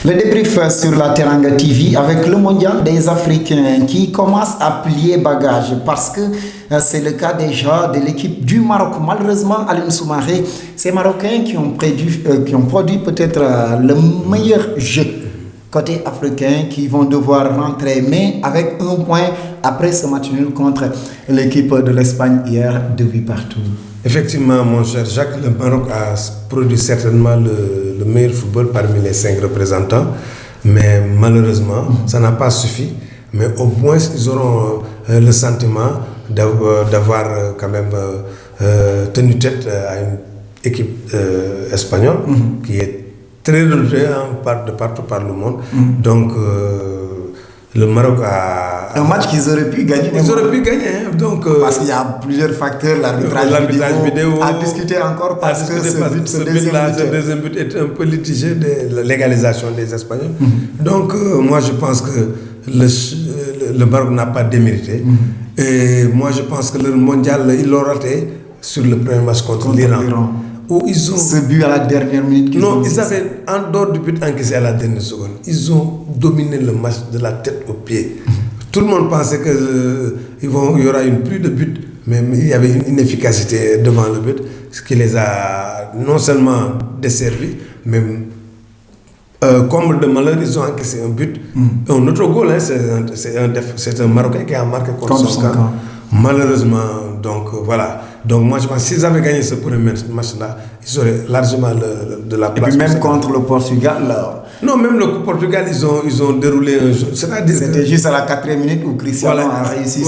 Le débrief sur la Teranga TV avec le mondial des Africains qui commence à plier bagages parce que c'est le cas déjà de l'équipe du Maroc. Malheureusement, Aliou Soumaré, ces Marocains qui ont produit peut-être le meilleur jeu côté africain qui vont devoir rentrer, mais avec un point après ce match nul contre l'équipe de l'Espagne hier, 2 buts partout. Effectivement, mon cher Jacques, le Maroc a produit certainement le meilleur football parmi les 5 représentants, mais malheureusement, ça n'a pas suffi. Mais au moins, ils auront le sentiment d'avoir quand même tenu tête à une équipe espagnole qui est très redoutée de partout par le monde. Donc, le Maroc a... Un match qu'ils auraient pu gagner. Ils auraient pu gagner. Donc, parce qu'il y a plusieurs facteurs, l'arbitrage vidéo, à discuter encore parce que ce deuxième but est un peu litigé de la légalisation des Espagnols. Donc, moi, je pense que le Maroc n'a pas démérité. Et moi, je pense que le mondial, ils l'ont raté sur le premier match contre l'Iran. Où ils ont... Ce but à la dernière minute. Ils avaient, en dehors du but encaissé à la dernière seconde, ils ont dominé le match de la tête aux pieds. Tout le monde pensait qu'il y aura une pluie de buts, mais il y avait une inefficacité devant le but, ce qui les a non seulement desservis, mais comme de malheur, ils ont encaissé un but. Un autre goal, hein, c'est un Marocain qui a marqué contre son camp. Malheureusement, donc voilà. Donc moi je pense que s'ils avaient gagné ce premier match-là, ils auraient largement de la place. Et puis même contre le Portugal là. Non, même le Portugal, ils ont déroulé un jeu. C'était juste à la 4e minute où Cristiano a réussi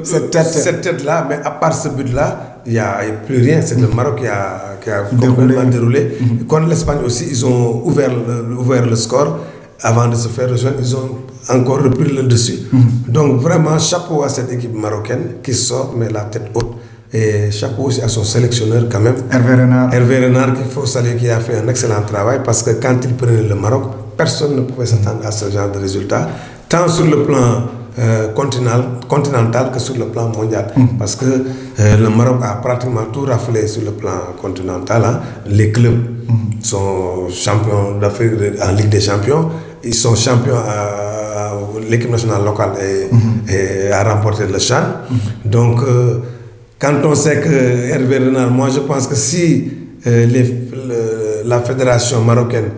cette tête-là, mais à part ce but-là, il n'y a plus rien. C'est le Maroc qui a complètement déroulé. Contre l'Espagne aussi, ils ont ouvert le score. Avant de se faire rejoindre, ils ont encore repris le dessus. Donc vraiment, chapeau à cette équipe marocaine qui sort, mais la tête haute. Et chapeau aussi à son sélectionneur quand même. Hervé Renard, qu'il faut saluer, qui a fait un excellent travail parce que quand il prenait le Maroc, personne ne pouvait s'attendre à ce genre de résultat, tant sur le plan continental que sur le plan mondial. Parce que le Maroc a pratiquement tout raflé sur le plan continental. Hein. Les clubs sont champions d'Afrique en Ligue des Champions. Ils sont champions l'équipe nationale locale et a remporté le CHAN. Donc, quand on sait que Hervé Renard, moi je pense que si la fédération marocaine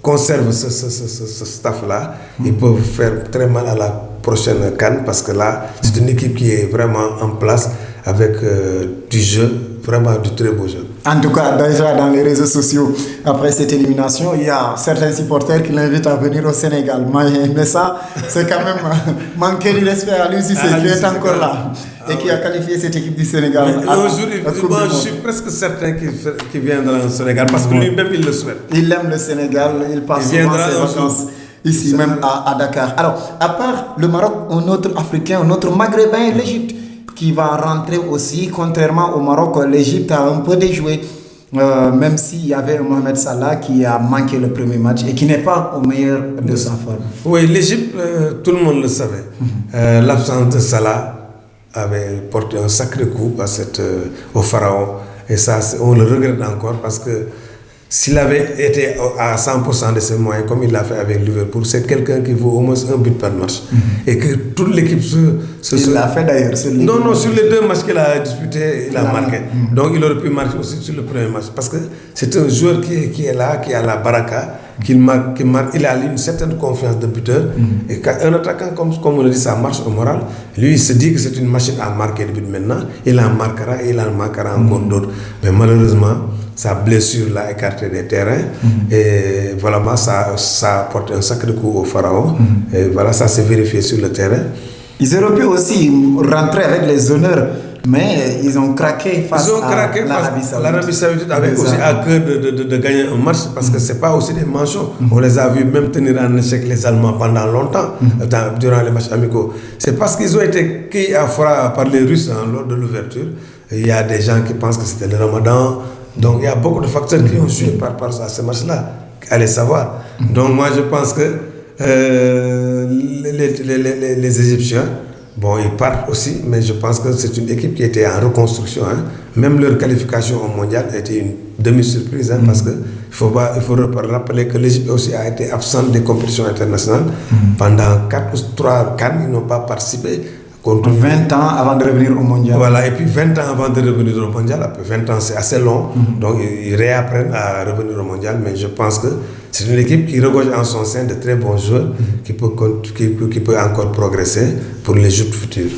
conserve ce staff-là, ils peuvent faire très mal à la prochaine CAN parce que là, c'est une équipe qui est vraiment en place avec du jeu, vraiment du très beau jeu. En tout cas, déjà dans les réseaux sociaux, après cette élimination, il y a certains supporters qui l'invitent à venir au Sénégal. Mais ça, c'est quand même manquer de respect à lui si c'est qui est encore là et qui a qualifié cette équipe du Sénégal. Un jour, je suis presque certain qu'il viendra au Sénégal parce que lui-même, il le souhaite. Il aime le Sénégal, il passe souvent ses vacances ici même à Dakar. Alors, à part le Maroc, un autre Africain, un autre Maghrébin, l'Égypte, qui va rentrer aussi. Contrairement au Maroc, l'Égypte a un peu déjoué, même s'il y avait Mohamed Salah qui a manqué le premier match et qui n'est pas au meilleur de sa forme. Oui, l'Égypte, tout le monde le savait. L'absence de Salah avait porté un sacré coup au Pharaon. Et ça, on le regrette encore parce que s'il avait été à 100% de ses moyens, comme il l'a fait avec Liverpool, c'est quelqu'un qui vaut au moins un but par match. Et que toute l'équipe Il l'a fait d'ailleurs sur les sur les 2 matchs qu'il a disputés, il a marqué. Donc il aurait pu marquer aussi sur le premier match. Parce que c'est un joueur qui est là, qui a la baraka, qui marque, il a une certaine confiance de buteur. Et quand un attaquant, comme on le dit, ça marche au moral. Lui, il se dit que c'est une machine à marquer des buts maintenant. Il en marquera et il en marquera encore d'autres. Mais malheureusement, sa blessure l'a écarté des terrains et voilà, ça a porté un sacré coup au Pharaon et voilà, ça s'est vérifié sur le terrain. Ils auraient pu aussi rentrer avec les honneurs, mais ils ont craqué face à l'Arabie Saoudite. L'Arabie Saoudite avait aussi à cœur de gagner un match parce que ce n'est pas aussi des manchots. On les a vus même tenir en échec les Allemands pendant longtemps, durant les matchs amicaux. C'est parce qu'ils ont été cueillis à froid par les Russes lors de l'ouverture. Il y a des gens qui pensent que c'était le Ramadan. Donc il y a beaucoup de facteurs qui ont joué par rapport à ce match-là, allez savoir. Donc moi je pense que les Égyptiens, bon ils partent aussi, mais je pense que c'est une équipe qui était en reconstruction. Hein. Même leur qualification au mondial était une demi-surprise, parce que il faut rappeler que l'Égypte aussi a été absente des compétitions internationales. Pendant 4 ou 3 CAN, ils n'ont pas participé. 20 ans avant de revenir au mondial. Voilà, et puis 20 ans avant de revenir au mondial, après 20 ans c'est assez long, donc ils réapprennent à revenir au mondial, mais je pense que c'est une équipe qui regorge en son sein de très bons joueurs, qui peut encore progresser pour les Jeux futurs.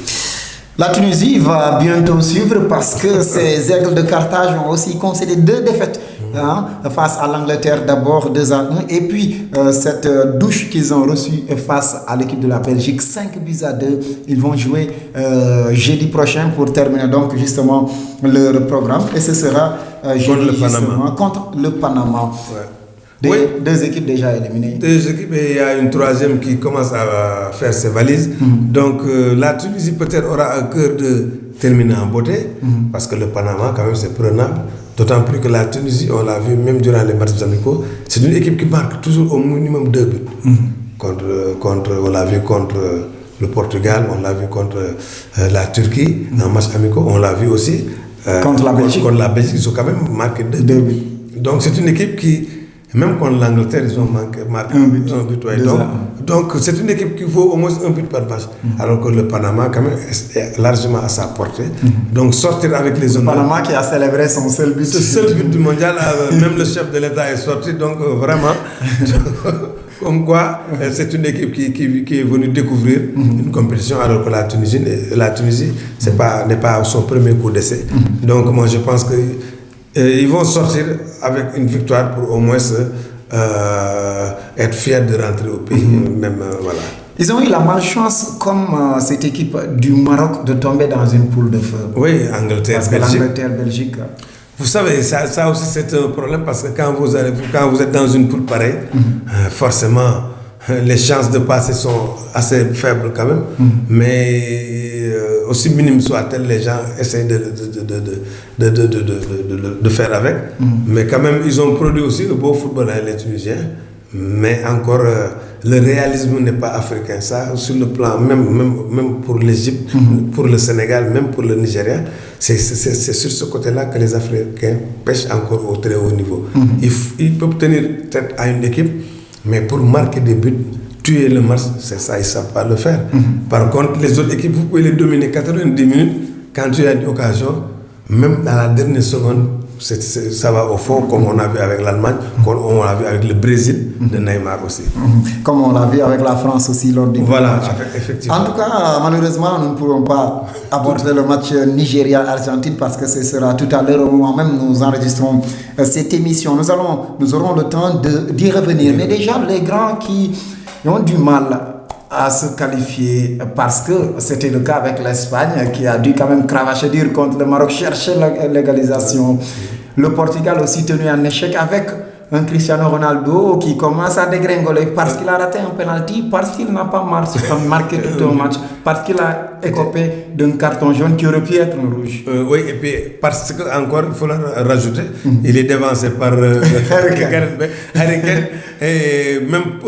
La Tunisie va bientôt suivre parce que ces Aigles de Carthage ont aussi concédé 2 défaites face à l'Angleterre, d'abord 2-1, et puis cette douche qu'ils ont reçue face à l'équipe de la Belgique, 5-2. Ils vont jouer jeudi prochain pour terminer donc justement leur programme, et ce sera contre le Panama. Ouais. Deux équipes déjà éliminées. 2 équipes, et il y a une 3e qui commence à faire ses valises. Donc la Tunisie peut-être aura un cœur de terminer en beauté, parce que le Panama quand même c'est prenable. D'autant plus que la Tunisie, on l'a vu même durant les matchs amicaux, c'est une équipe qui marque toujours au minimum 2 buts. On l'a vu contre le Portugal, on l'a vu contre la Turquie, en match amicaux, on l'a vu aussi contre la Belgique. Contre la Belgique, ils ont quand même marqué 2 buts. Donc c'est une équipe qui, même contre l'Angleterre, ils ont marqué un but. Donc c'est une équipe qui vaut au moins 1 but par match. Alors que le Panama, quand même, est largement à sa portée. Donc sortir avec les honneurs. Le Panama qui a célébré son seul but. Ce seul but du mondial, même le chef de l'État est sorti. Donc vraiment, comme quoi, c'est une équipe qui est venue découvrir une compétition, alors que la Tunisie n'est pas son premier coup d'essai. Donc moi je pense que ils vont sortir avec une victoire pour au moins être fiers de rentrer au pays. Voilà. Ils ont eu la malchance, comme cette équipe du Maroc, de tomber dans une poule de feu. Oui, Angleterre-Belgique. Vous savez, ça aussi c'est un problème, parce que quand vous êtes dans une poule pareille, forcément, les chances de passer sont assez faibles quand même. Mais aussi minimes soient-elles, les gens essayent de faire avec. Mais quand même, ils ont produit aussi le beau football, les Tunisiens. Mais encore, le réalisme n'est pas africain. Ça, sur le plan, même pour l'Égypte, pour le Sénégal, même pour le Nigeria, c'est sur ce côté-là que les Africains pêchent encore au très haut niveau. Ils peuvent tenir tête à une équipe, mais pour marquer des buts, tuer le match, c'est ça, ils ne savent pas le faire. Par contre, les autres équipes, vous pouvez les dominer 90 minutes. Quand tu as une occasion, même dans la dernière seconde, ça va au fond, comme on a vu avec l'Allemagne, comme on l'a vu avec le Brésil, de Neymar aussi. Comme on l'a vu avec la France aussi lors du match. Effectivement. En tout cas, malheureusement, nous ne pourrons pas aborder le match Nigeria-Argentine, parce que ce sera tout à l'heure au moment même nous enregistrons cette émission. Nous aurons le temps d'y revenir. Mais déjà, les grands qui ont du mal à se qualifier, parce que c'était le cas avec l'Espagne qui a dû quand même cravacher dur contre le Maroc, chercher l'égalisation. Le Portugal aussi tenu en échec avec un Cristiano Ronaldo qui commence à dégringoler parce qu'il a raté un penalty, parce qu'il n'a pas marqué tout un match, parce qu'il a écopé d'un carton jaune qui aurait pu être un rouge. Oui, et puis parce qu'encore, il faut le rajouter, il est devancé par Harry Kane, et même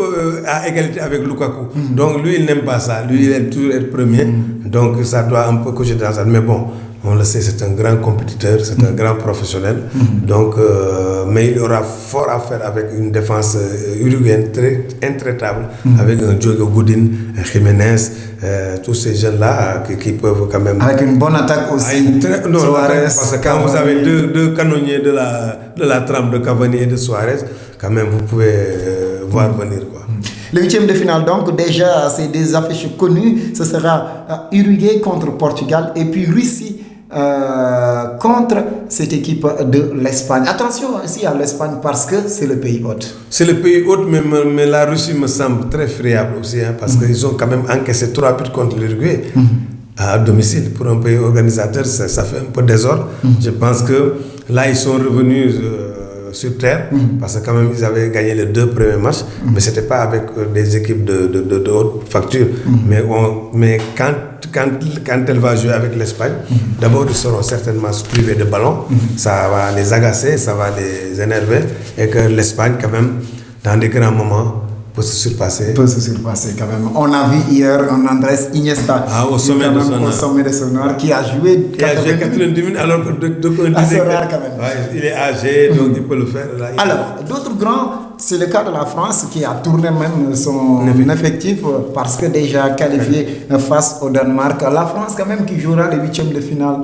à égalité avec Lukaku. Donc lui, il n'aime pas ça. Lui, il aime toujours être premier. Donc ça doit un peu cocher dans ça. Mais bon, on le sait, c'est un grand compétiteur, c'est un grand professionnel. Donc, mais il aura fort à faire avec une défense uruguayenne très intraitable, avec un Diogo Godin, Jiménez, tous ces jeunes-là qui peuvent quand même... Avec une bonne attaque aussi. Parce que quand vous avez deux canonniers de la trempe de Cavani et de Suarez, quand même vous pouvez voir venir, quoi. Le 8e de finale, donc, déjà, c'est des affiches connues. Ce sera Uruguay contre Portugal, et puis Russie contre cette équipe de l'Espagne. Attention aussi à l'Espagne, parce que c'est le pays hôte. C'est le pays hôte, mais la Russie me semble très friable aussi, parce qu'ils ont quand même encaissé 3 buts contre l'Uruguay à domicile. Pour un pays organisateur, ça fait un peu désordre. Je pense que là, ils sont revenus sur terre, parce que quand même ils avaient gagné les 2 premiers matchs, mais c'était pas avec des équipes de haute facture. Mais quand elle va jouer avec l'Espagne, d'abord ils seront certainement privés de ballon, ça va les agacer, ça va les énerver, et que l'Espagne quand même, dans des grands moments, peut se surpasser. Peut se surpasser quand même. On a vu hier un Andrés Iniesta au sommet de son art qui a joué 90 minutes alors que assez rare quand même. Il est âgé, donc il peut le faire. Là, alors, d'autres grands, c'est le cas de la France qui a tourné même son effectif parce que déjà qualifié face au Danemark. La France quand même qui jouera les huitièmes de finale.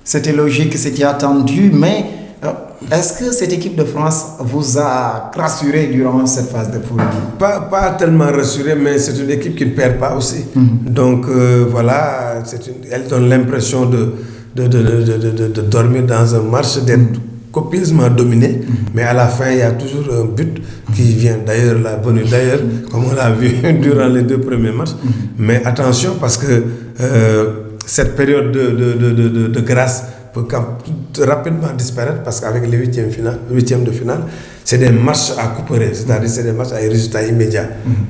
C'était logique, c'était attendu, mais est-ce que cette équipe de France vous a rassuré durant cette phase de poule? Pas tellement rassuré, mais c'est une équipe qui ne perd pas aussi. Donc voilà, elle donne l'impression de dormir dans un match, d'être copieusement dominé, mais à la fin, il y a toujours un but qui vient d'ailleurs, la venue d'ailleurs, comme on l'a vu durant les 2 premiers matchs. Mais attention, parce que cette période de grâce peut rapidement disparaître, parce qu'avec les huitièmes de finale, c'est des matchs à couper, c'est-à-dire c'est des matchs à résultats immédiats.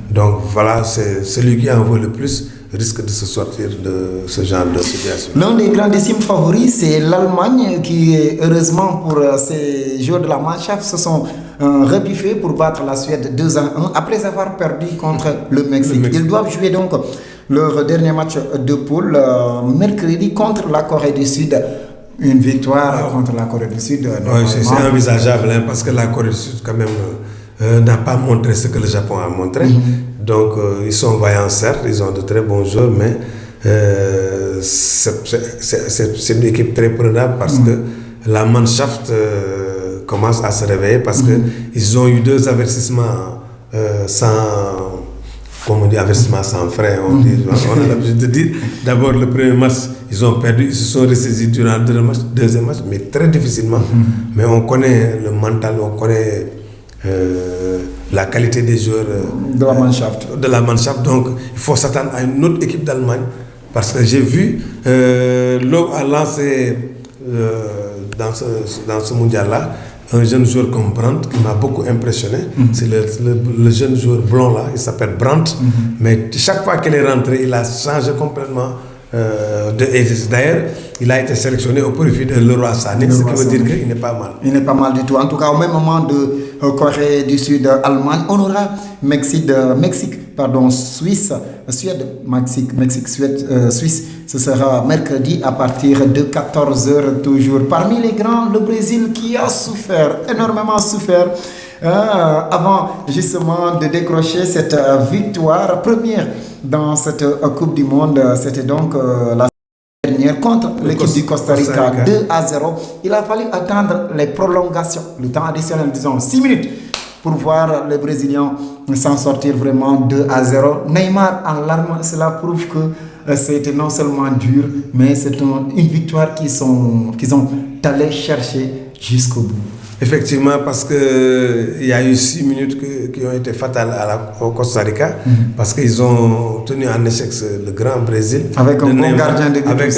Donc voilà, c'est celui qui en veut le plus risque de se sortir de ce genre de situation. L'un des grandissimes favoris, c'est l'Allemagne qui, heureusement pour ces joueurs de la Mannschaft, se sont rebiffés pour battre la Suède 2-1 après avoir perdu contre le Mexique. Ils doivent jouer donc leur dernier match de poule mercredi contre la Corée du Sud. Une victoire contre la Corée du Sud. Oui, c'est envisageable, hein, parce que la Corée du Sud, quand même, n'a pas montré ce que le Japon a montré. Donc, ils sont vaillants, certes, ils ont de très bons joueurs, mais c'est une équipe très prenable parce que la Mannschaft commence à se réveiller parce qu'ils ont eu 2 avertissements comme on dit, avertissement sans frais, on a l'habitude de dire. D'abord, le premier match, ils ont perdu, ils se sont ressaisis durant le deuxième match, mais très difficilement. Mais on connaît le mental, on connaît la qualité des joueurs de la Mannschaft. Donc, il faut s'attendre à une autre équipe d'Allemagne, parce que j'ai vu l'eau a lancé dans ce mondial-là un jeune joueur comme Brandt qui m'a beaucoup impressionné. C'est le jeune joueur blond là, il s'appelle Brandt. Mais chaque fois qu'il est rentré, il a changé complètement. D'ailleurs, il a été sélectionné au profit de Leroy Sané, ce qui veut dire qu'il n'est pas mal. Il n'est pas mal du tout. En tout cas, au même moment de Corée du Sud, Allemagne, on aura Suisse, Suède, Mexique, Suède, Suisse. Ce sera mercredi à partir de 14h toujours. Parmi les grands, le Brésil qui a souffert, énormément souffert, avant justement de décrocher cette victoire première dans cette Coupe du Monde. C'était donc la dernière contre l'équipe du Costa Rica 2-0. Il a fallu attendre les prolongations, le temps additionnel, disons 6 minutes, pour voir les Brésiliens s'en sortir vraiment 2-0. Neymar en larmes, cela prouve que c'était non seulement dur, mais c'est une victoire qu'ils ont allé chercher jusqu'au bout. Effectivement, parce qu'il y a eu 6 minutes qui ont été fatales au Costa Rica, parce qu'ils ont tenu en échec le grand Brésil. Avec un bon gardien de but. Avec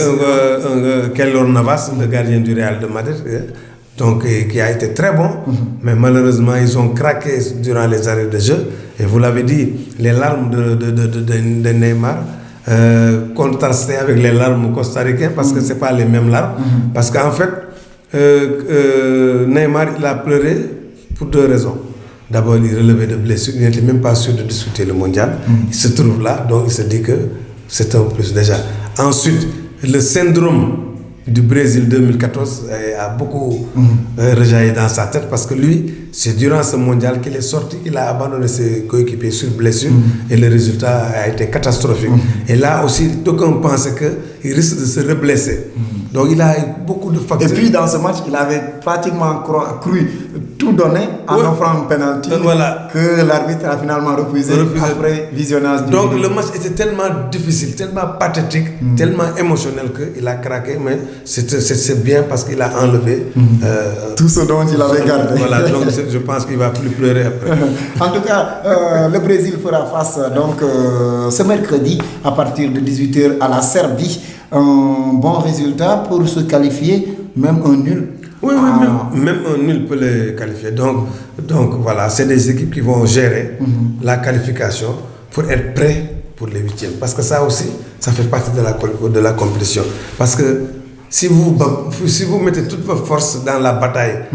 Keylor Navas, le gardien du Real de Madrid, donc, qui a été très bon, mais malheureusement, ils ont craqué durant les arrêts de jeu. Et vous l'avez dit, les larmes de Neymar contrastaient avec les larmes costaricaines, parce que ce n'est pas les mêmes larmes. Parce qu'en fait, Neymar, il a pleuré pour 2 raisons. D'abord, il relevait de blessures, il n'était même pas sûr de disputer le mondial. Il se trouve là, donc il se dit que c'est un plus déjà. Ensuite, le syndrome du Brésil 2014 a beaucoup rejailli dans sa tête, parce que lui, c'est durant ce mondial qu'il est sorti, qu'il a abandonné ses coéquipiers sur blessure, et le résultat a été catastrophique. Et là aussi, d'aucuns pensaient qu'il risque de se reblesser. Donc il a eu beaucoup de facteurs. Et puis dans ce match, il avait pratiquement cru tout donner en offrant un penalty que l'arbitre a finalement refusé après visionnage du Donc le match était tellement difficile, tellement pathétique, tellement émotionnel qu'il a craqué, mais c'est bien parce qu'il a enlevé tout ce dont il avait gardé. Voilà, donc je pense qu'il ne va plus pleurer après. En tout cas, le Brésil fera face donc ce mercredi à partir de 18h à la Serbie. Un bon résultat pour se qualifier, même un nul. Oui, même un nul peut les qualifier. Donc voilà, c'est des équipes qui vont gérer la qualification pour être prêts pour les 8e. Parce que ça aussi, ça fait partie de la compétition. Parce que si vous mettez toutes vos forces dans la bataille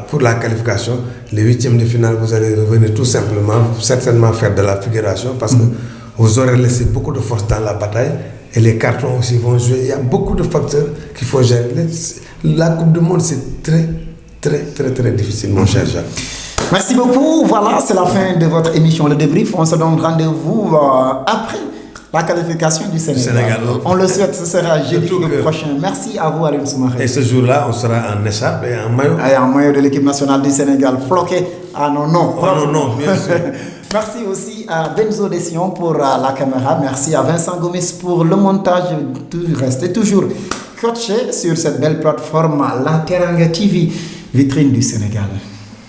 pour la qualification, les huitièmes de finale, vous allez revenir tout simplement, certainement faire de la figuration parce que vous aurez laissé beaucoup de force dans la bataille et les cartons aussi vont jouer. Il y a beaucoup de facteurs qu'il faut gérer. La Coupe du Monde, c'est très, très, très, très difficile, mon cher Jacques. Merci beaucoup. Voilà, c'est la fin de votre émission Le Débrief. On se donne rendez-vous après la qualification du Sénégal. On le souhaite, ce sera jeudi prochain. Merci à vous, Alioune Soumaré. Et ce jour-là, on sera en écharpe et en maillot. Et en maillot de l'équipe nationale du Sénégal, floqué à nos noms. Non, bien sûr. Merci aussi à Benzo Dession pour la caméra. Merci à Vincent Gomis pour le montage. Restez toujours coaché sur cette belle plateforme, La Teranga TV, vitrine du Sénégal.